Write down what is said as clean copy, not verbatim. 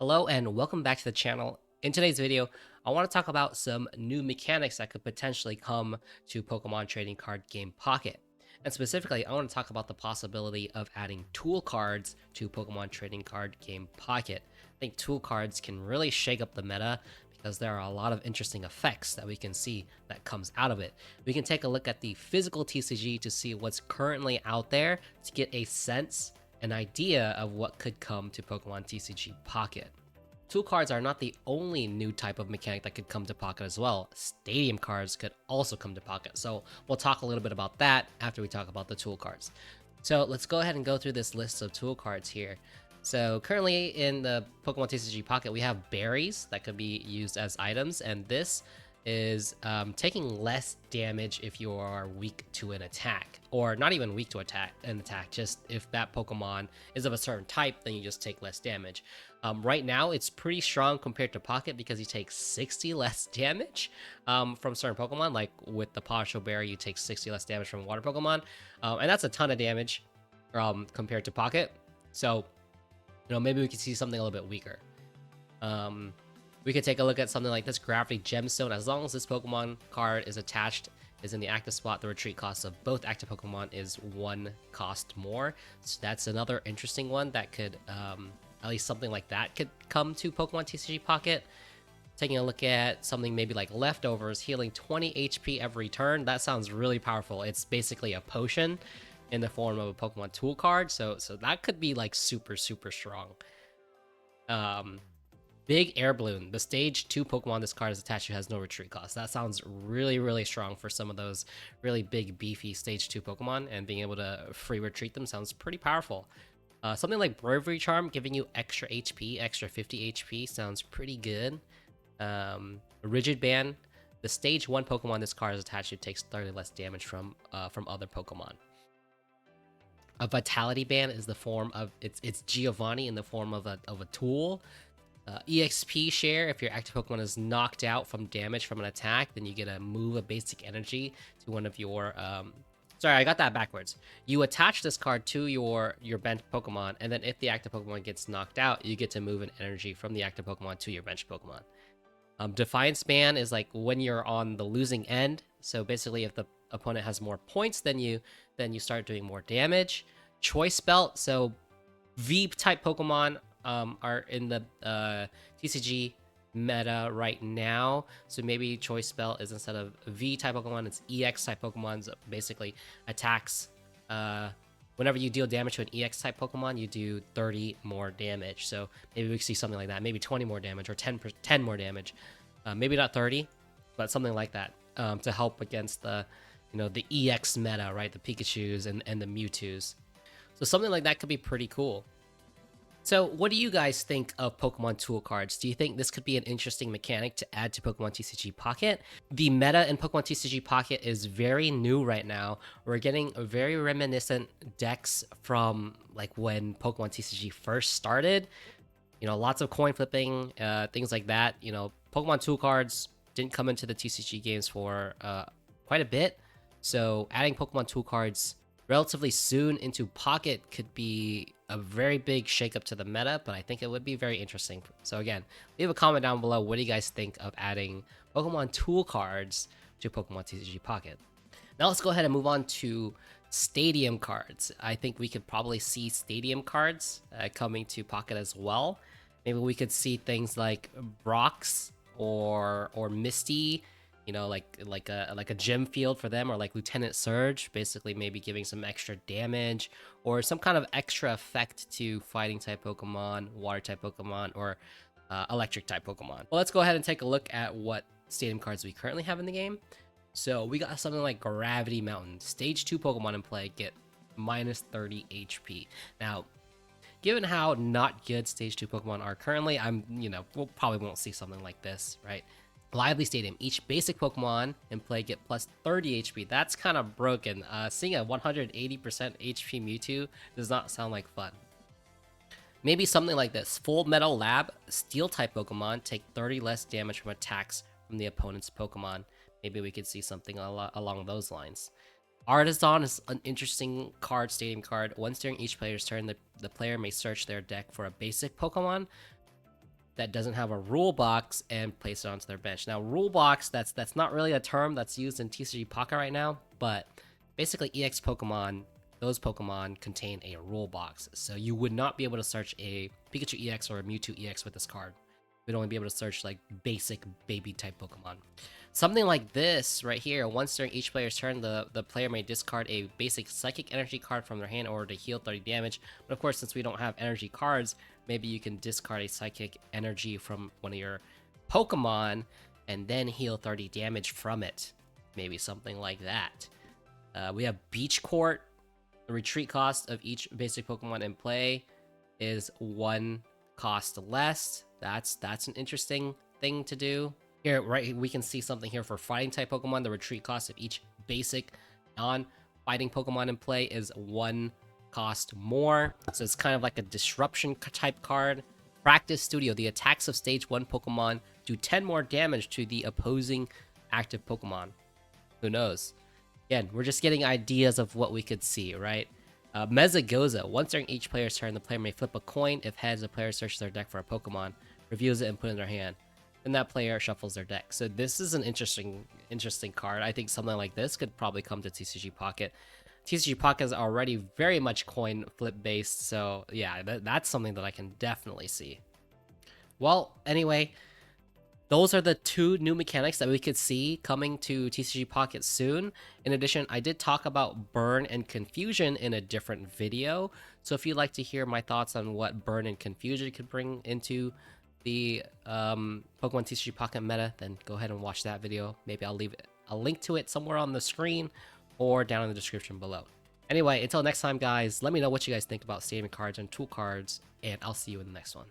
Hello and welcome back to the channel. In today's video, I want to talk about some new mechanics that could potentially come to Pokemon Trading Card Game Pocket. And specifically, I want to talk about the possibility of adding tool cards to Pokemon Trading Card Game Pocket. I think tool cards can really shake up the meta because there are a lot of interesting effects that we can see that comes out of it. We can take a look at the physical TCG to see what's currently out there to get a sense an idea of what could come to Pokemon TCG Pocket. Tool cards are not the only new type of mechanic that could come to Pocket as well. Stadium cards could also come to Pocket, so we'll talk a little bit about that after we talk about the tool cards. So let's go ahead and go through this list of tool cards here. So currently in the Pokemon TCG Pocket, we have berries that could be used as items, and this is taking less damage if you are weak to an attack, or not even weak to an attack, just if that Pokemon is of a certain type, then you just take less damage. Right now it's pretty strong compared to Pocket because you take 60 less damage from certain Pokemon. Like with the partial berry, you take 60 less damage from water Pokemon, and that's a ton of damage compared to Pocket. So maybe we could see something a little bit weaker. We could take a look at something like this Gravity Gemstone. As long as this Pokemon card is in the active spot, the retreat cost of both active Pokemon is 1 cost more. So that's another interesting one that could, at least something like that could come to Pokemon TCG Pocket. Taking a look at something maybe like Leftovers, healing 20 HP every turn. That sounds really powerful. It's basically a potion in the form of a Pokemon tool card. So that could be like super strong. Big Air Balloon. The stage 2 Pokemon this card is attached to has no retreat cost. That sounds really strong for some of those really big, beefy stage 2 Pokemon, and being able to free retreat them sounds pretty powerful. Something like Bravery Charm, giving you extra HP, extra 50 HP, sounds pretty good. Rigid Band. The stage 1 Pokemon this card is attached to takes 30 less damage from other Pokemon. A Vitality Band is the form of it's Giovanni in the form of a tool. EXP share, if your active Pokemon is knocked out from damage from an attack, then you get to move a basic energy to one of your sorry, I got that backwards. You attach this card to your bench Pokemon, and then if the active Pokemon gets knocked out, you get to move an energy from the active Pokemon to your bench Pokemon. Defiance Ban is like when you're on the losing end, so basically if the opponent has more points than you, then you start doing more damage. Choice Belt, so V type Pokemon are in the TCG meta right now, so maybe Choice Belt is instead of V type Pokemon, it's EX type Pokemon. So basically attacks, whenever you deal damage to an EX type Pokemon, you do 30 more damage. So maybe we could see something like that, maybe 20 more damage or 10 more damage, maybe not 30, but something like that, to help against the the EX meta, right? The Pikachus and the Mewtwo's. So something like that could be pretty cool. So what do you guys think of Pokemon tool cards? Do you think this could be an interesting mechanic to add to Pokemon TCG Pocket? The meta in Pokemon TCG Pocket is very new right now. We're getting very reminiscent decks from like when Pokemon TCG first started. Lots of coin flipping, things like that. Pokemon tool cards didn't come into the TCG games for quite a bit. So adding Pokemon tool cards relatively soon into Pocket could be a very big shakeup to the meta, but I think it would be very interesting. So again, leave a comment down below. What do you guys think of adding Pokemon tool cards to Pokemon TCG Pocket? Now let's go ahead and move on to stadium cards. I think we could probably see stadium cards coming to Pocket as well. Maybe we could see things like Brox or Misty, like a gym field for them, or like Lieutenant Surge, basically maybe giving some extra damage or some kind of extra effect to fighting type Pokemon, water type Pokemon, or electric type Pokemon. Well, let's go ahead and take a look at what stadium cards we currently have in the game. So we got something like Gravity Mountain. Stage 2 Pokemon in play get minus 30 HP. Now, given how not good Stage 2 Pokemon are currently, we'll probably won't see something like this, right? Lively Stadium. Each basic Pokemon in play get plus 30 HP. That's kind of broken. Seeing a 180% HP Mewtwo does not sound like fun. Maybe something like this. Full Metal Lab. Steel type Pokemon take 30 less damage from attacks from the opponent's Pokemon. Maybe we could see something along those lines. Artisan is an interesting card, stadium card. Once during each player's turn, the player may search their deck for a basic Pokemon. that doesn't have a rule box and place it onto their bench. Now, rule box, that's not really a term that's used in TCG Pocket right now, but basically EX Pokemon, those Pokemon contain a rule box. So you would not be able to search a Pikachu EX or a Mewtwo EX with this card. We'd only be able to search like basic baby type Pokemon. Something like this right here, once during each player's turn, the player may discard a basic psychic energy card from their hand in order to heal 30 damage. But of course, since we don't have energy cards, maybe you can discard a psychic energy from one of your Pokemon and then heal 30 damage from it. Maybe something like that. We have Beach Court. The retreat cost of each basic Pokemon in play is 1 cost less. That's an interesting thing to do. Here, right, we can see something here for fighting type Pokemon. The retreat cost of each basic non-fighting Pokemon in play is 1 cost more. So it's kind of like a disruption type card. Practice Studio. The attacks of stage 1 Pokemon do 10 more damage to the opposing active Pokemon. Who knows? Again, we're just getting ideas of what we could see, right? Mezagoza. Once during each player's turn, the player may flip a coin. If heads, the player searches their deck for a Pokemon, reviews it, and puts it in their hand. Then that player shuffles their deck. So this is an interesting card. I think something like this could probably come to TCG Pocket. TCG Pocket is already very much coin flip based, so yeah, that's something that I can definitely see. Well, anyway, those are the 2 new mechanics that we could see coming to TCG Pocket soon. In addition, I did talk about Burn and Confusion in a different video. So if you'd like to hear my thoughts on what Burn and Confusion could bring into the Pokemon TCG Pocket meta, then go ahead and watch that video. Maybe I'll leave a link to it somewhere on the screen or down in the description below. Anyway, until next time, guys, let me know what you guys think about saving cards and tool cards, and I'll see you in the next one.